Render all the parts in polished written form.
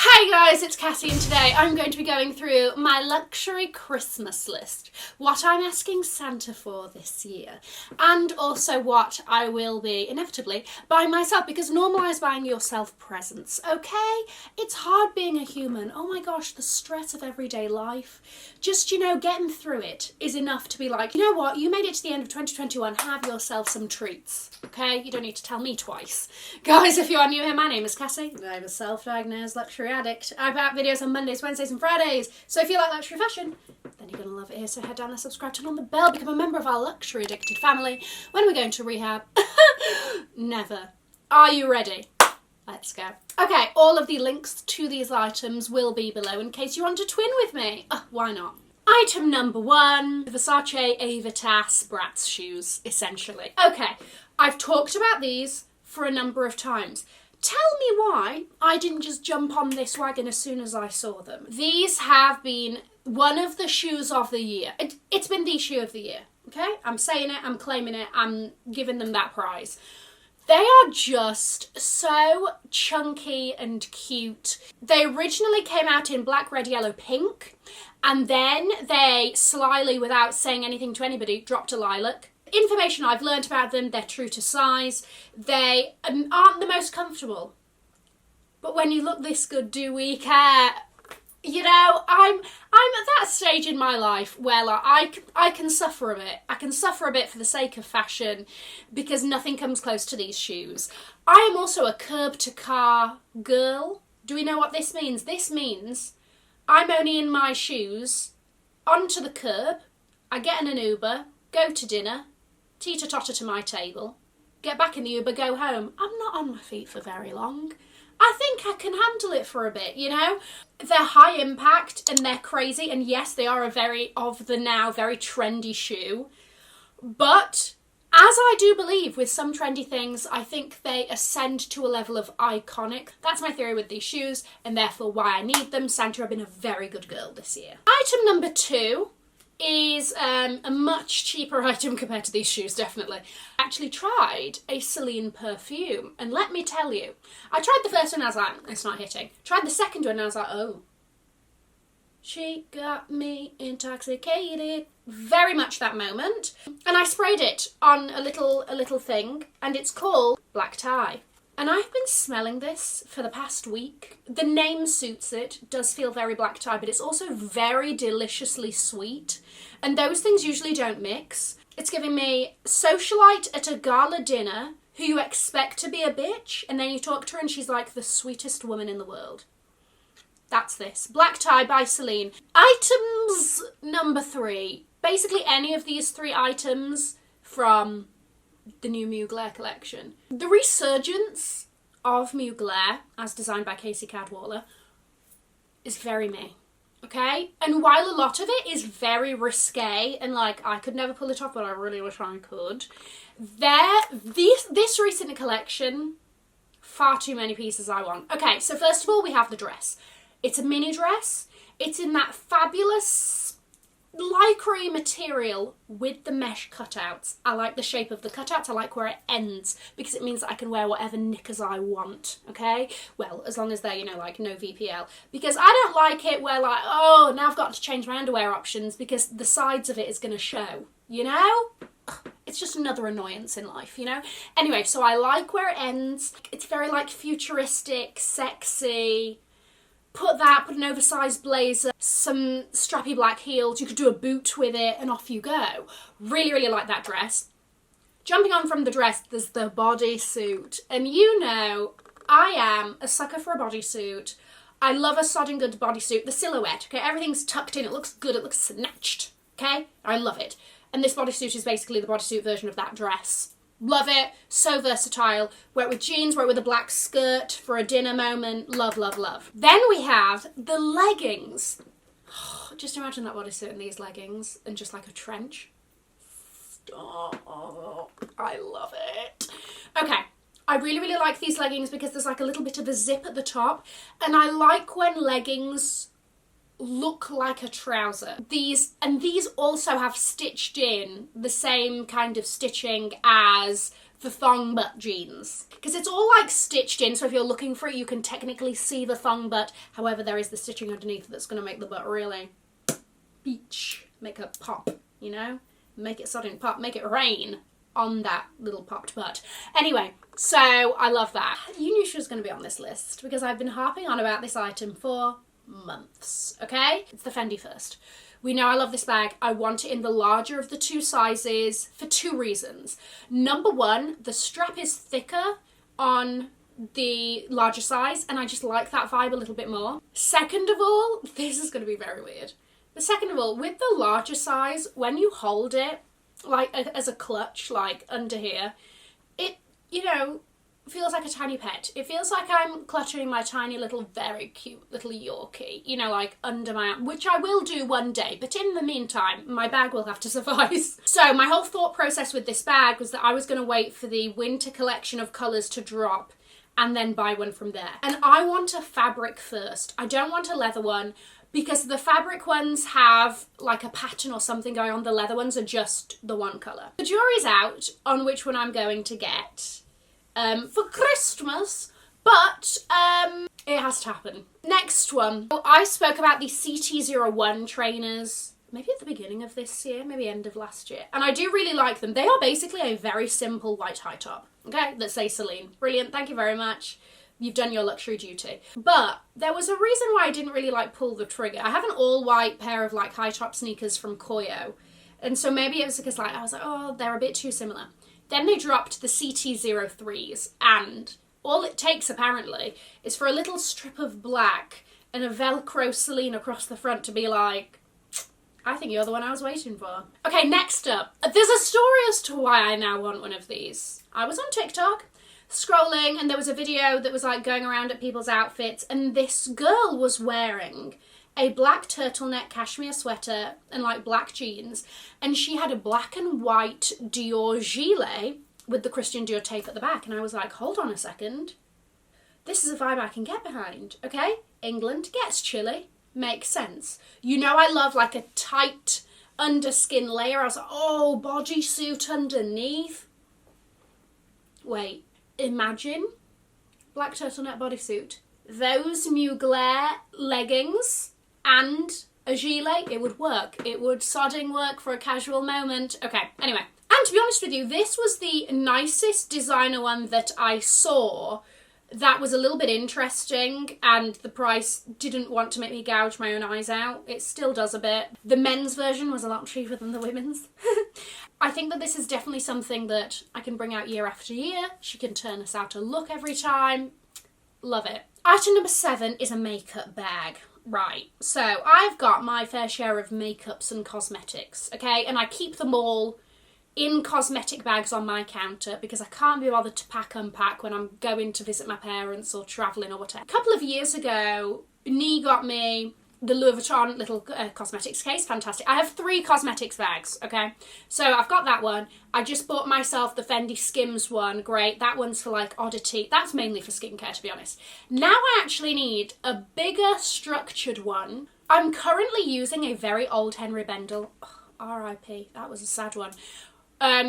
Hi guys, it's Cassie and today I'm going to be going through my luxury Christmas list, what I'm asking Santa for this year, and also what I will be, inevitably, buying myself, because normalise buying yourself presents, okay? It's hard being a human. Oh my gosh, the stress of everyday life. Just, getting through it is enough to be like, you know what, you made it to the end of 2021, have yourself some treats, okay? You don't need to tell me twice. Guys, if you are new here, my name is Cassie. I'm a self-diagnosed luxury addict. I put out videos on Mondays, Wednesdays and Fridays, so if you like luxury fashion, then you're going to love it here. So head down and subscribe, turn on the bell, become a member of our luxury addicted family. When are we going to rehab? Never. Are you ready? Let's go. Okay, all of the links to these items will be below in case you want to twin with me. Why not? Item number 1, Versace Aevitas Bratz shoes, essentially. Okay, I've talked about these for a number of times. Tell me why I didn't just jump on this wagon as soon as I saw them. These have been one of the shoes of the year. It's been the shoe of the year, okay? I'm saying it, I'm claiming it, I'm giving them that prize. They are just so chunky and cute. They originally came out in black, red, yellow, pink, and then they slyly, without saying anything to anybody, dropped a lilac. Information I've learned about them, they're true to size. They aren't the most comfortable. But when you look this good, do we care? You know, I'm at that stage in my life where like, I can suffer a bit. I can suffer a bit for the sake of fashion because nothing comes close to these shoes. I am also a curb to car girl. Do we know what this means? This means I'm only in my shoes onto the curb. I get in an Uber, go to dinner, teeter-totter to my table, get back in the Uber, go home. I'm not on my feet for very long. I think I can handle it for a bit, you know? They're high impact and they're crazy, and yes, they are a very trendy shoe. But as I do believe with some trendy things, I think they ascend to a level of iconic. That's my theory with these shoes, and therefore why I need them. Santa have been a very good girl this year. Item number 2 is a much cheaper item compared to these shoes, definitely. I actually tried a Celine perfume, and let me tell you, I tried the first one and I was like, it's not hitting. Tried the second one and I was like, oh. She got me intoxicated. Very much that moment. And I sprayed it on a little thing, and it's called Black Tie. And I've been smelling this for the past week. The name suits it, does feel very black tie, but it's also very deliciously sweet. And those things usually don't mix. It's giving me socialite at a gala dinner who you expect to be a bitch, and then you talk to her and she's like the sweetest woman in the world. That's this. Black Tie by Celine. Items number 3. Basically any of these 3 items from the new Mugler collection. The resurgence of Mugler, as designed by Casey Cadwallader, is very me, okay? And while a lot of it is very risque, and like, I could never pull it off, but I really wish I could, this recent collection, far too many pieces I want. Okay, so first of all, we have the dress. It's a mini dress. It's in that fabulous lycra material with the mesh cutouts. I like the shape of the cutouts. I like where it ends because it means that I can wear whatever knickers I want, okay? Well, as long as they're, like no VPL. Because I don't like it where like, oh, now I've got to change my underwear options because the sides of it is going to show, you know? It's just another annoyance in life, you know? Anyway, so I like where it ends. It's very like futuristic, sexy. Put an oversized blazer, some strappy black heels, you could do a boot with it, and off you go. Really, really like that dress. Jumping on from the dress, there's the bodysuit. And you know, I am a sucker for a bodysuit. I love a sodding good bodysuit. The silhouette, okay? Everything's tucked in, it looks good, it looks snatched, okay? I love it. And this bodysuit is basically the bodysuit version of that dress. Love it, so versatile. Wear it with jeans, wear it with a black skirt for a dinner moment. Love, love, love. Then we have the leggings. Just imagine that bodysuit and these leggings and just like a trench. Stop. I love it. Okay, I really, really like these leggings because there's like a little bit of a zip at the top, and I like when leggings look like a trouser. These also have stitched in the same kind of stitching as the thong butt jeans. Because it's all like stitched in, so if you're looking for it, you can technically see the thong butt. However, there is the stitching underneath that's going to make the butt really beach, make it pop, you know? Make it sudden pop, make it rain on that little popped butt. Anyway, so I love that. You knew she was going to be on this list because I've been harping on about this item for months, okay? It's the Fendi first. We know I love this bag. I want it in the larger of the two sizes for two reasons. Number one, the strap is thicker on the larger size and I just like that vibe a little bit more. Second of all, this is going to be very weird. But second of all, with the larger size, when you hold it, like as a clutch, like under here, it, you know, feels like a tiny pet. It feels like I'm clutching my tiny little, very cute little Yorkie, you know, like under my arm, which I will do one day, but in the meantime, my bag will have to suffice. So my whole thought process with this bag was that I was going to wait for the winter collection of colours to drop and then buy one from there. And I want a fabric first. I don't want a leather one because the fabric ones have like a pattern or something going on. The leather ones are just the one colour. The jury's out on which one I'm going to get for Christmas, but it has to happen. Next one. I spoke about the CT01 trainers maybe at the beginning of this year, maybe end of last year, and I do really like them. They are basically a very simple white high top, okay, that say Celine. Brilliant, thank you very much. You've done your luxury duty. But there was a reason why I didn't really like pull the trigger. I have an all white pair of like high top sneakers from Koyo, and so maybe it was because like I was like, oh, they're a bit too similar. Then they dropped the CT03s, and all it takes, apparently, is for a little strip of black and a Velcro Celine across the front to be like, I think you're the one I was waiting for. Okay, next up. There's a story as to why I now want one of these. I was on TikTok, scrolling, and there was a video that was like going around at people's outfits, and this girl was wearing a black turtleneck cashmere sweater and like black jeans, and she had a black and white Dior gilet with the Christian Dior tape at the back, and I was like, hold on a second, this is a vibe I can get behind. Okay, England gets chilly, makes sense. You know I love like a tight underskin layer. I was like, oh, bodysuit underneath. Wait, imagine black turtleneck bodysuit, those Mugler leggings, and a gilet. It would work. It would sodding work for a casual moment. Okay, anyway. And to be honest with you, this was the nicest designer one that I saw that was a little bit interesting, and the price didn't want to make me gouge my own eyes out. It still does a bit. The men's version was a lot cheaper than the women's. I think that this is definitely something that I can bring out year after year. She can turn us out a look every time. Love it. Item number 7 is a makeup bag. Right, so I've got my fair share of makeups and cosmetics, okay? And I keep them all in cosmetic bags on my counter because I can't be bothered to pack unpack when I'm going to visit my parents or travelling or whatever. A couple of years ago, Nee got me the Louis Vuitton little cosmetics case. Fantastic. I have 3 cosmetics bags, okay? So I've got that one. I just bought myself the Fendi Skims one. Great. That one's for like oddity. That's mainly for skincare, to be honest. Now I actually need a bigger structured one. I'm currently using a very old Henry Bendel. Oh, R.I.P. That was a sad one.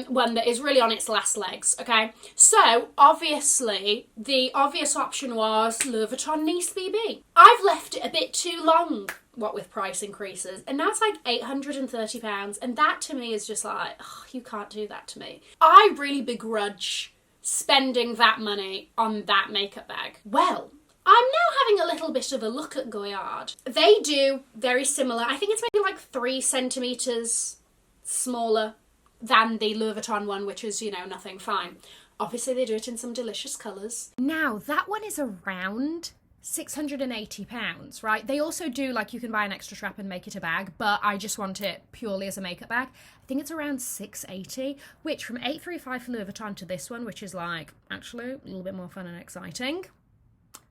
One that is really on its last legs, okay? So, obviously, the obvious option was Louis Vuitton Nice BB. I've left it a bit too long, what with price increases, and now it's like £830, and that to me is just like, oh, you can't do that to me. I really begrudge spending that money on that makeup bag. Well, I'm now having a little bit of a look at Goyard. They do very similar. I think it's maybe like 3 centimetres smaller than the Louis Vuitton one, which is, you know, nothing, fine. Obviously, they do it in some delicious colours. Now, that one is around £680, right? They also do, like, you can buy an extra strap and make it a bag, but I just want it purely as a makeup bag. I think it's around £680, which from £835 for Louis Vuitton to this one, which is, like, actually a little bit more fun and exciting,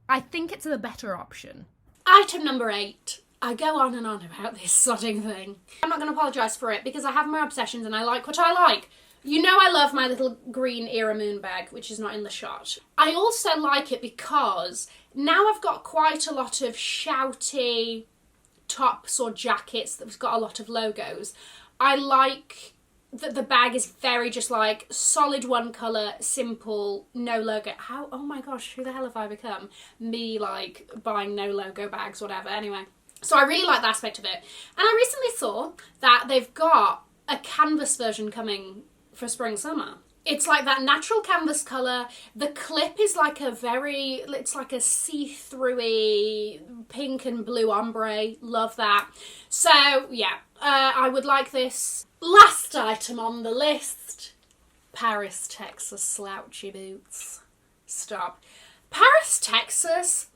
I think it's a better option. Item number 8. I go on and on about this sodding thing. I'm not going to apologise for it because I have my obsessions and I like what I like. You know I love my little green Era Moon bag, which is not in the shot. I also like it because now I've got quite a lot of shouty tops or jackets that have got a lot of logos. I like the bag is very just like solid one colour, simple, no logo. Oh my gosh, who the hell have I become? Me like buying no logo bags, whatever. Anyway, so I really like the aspect of it. And I recently saw that they've got a canvas version coming for spring summer. It's like that natural canvas colour. The clip is like it's like a see-through-y pink and blue ombre. Love that. So yeah, I would like this. Last item on the list, Paris, Texas slouchy boots. Stop. Paris, Texas,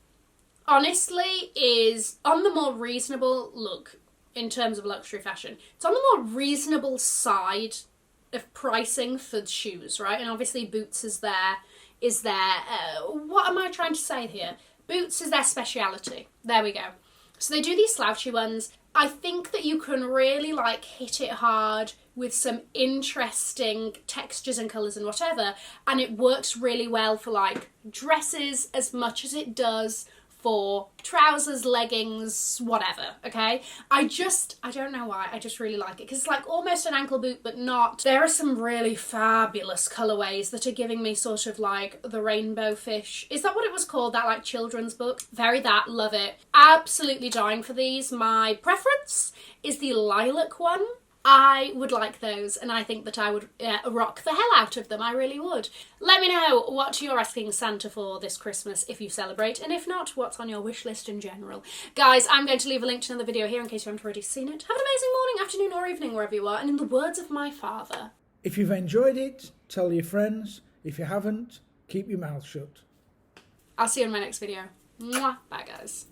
honestly, is on the more reasonable look in terms of luxury fashion. It's on the more reasonable side of pricing for shoes, right? And obviously Boots is their what am I trying to say here? Boots is their speciality. There we go. So they do these slouchy ones. I think that you can really like hit it hard with some interesting textures and colours and whatever, and it works really well for like dresses as much as it does for trousers, leggings, whatever, okay? I don't know why, I just really like it because it's like almost an ankle boot but not. There are some really fabulous colourways that are giving me sort of like the rainbow fish. Is that what it was called? That like children's book? Very that, love it. Absolutely dying for these. My preference is the lilac one. I would like those, and I think that I would rock the hell out of them. I really would. Let me know what you're asking Santa for this Christmas if you celebrate, and if not, what's on your wish list in general. Guys, I'm going to leave a link to another video here in case you haven't already seen it. Have an amazing morning, afternoon, or evening wherever you are, and in the words of my father, if you've enjoyed it, tell your friends. If you haven't, keep your mouth shut. I'll see you in my next video. Mwah. Bye, guys.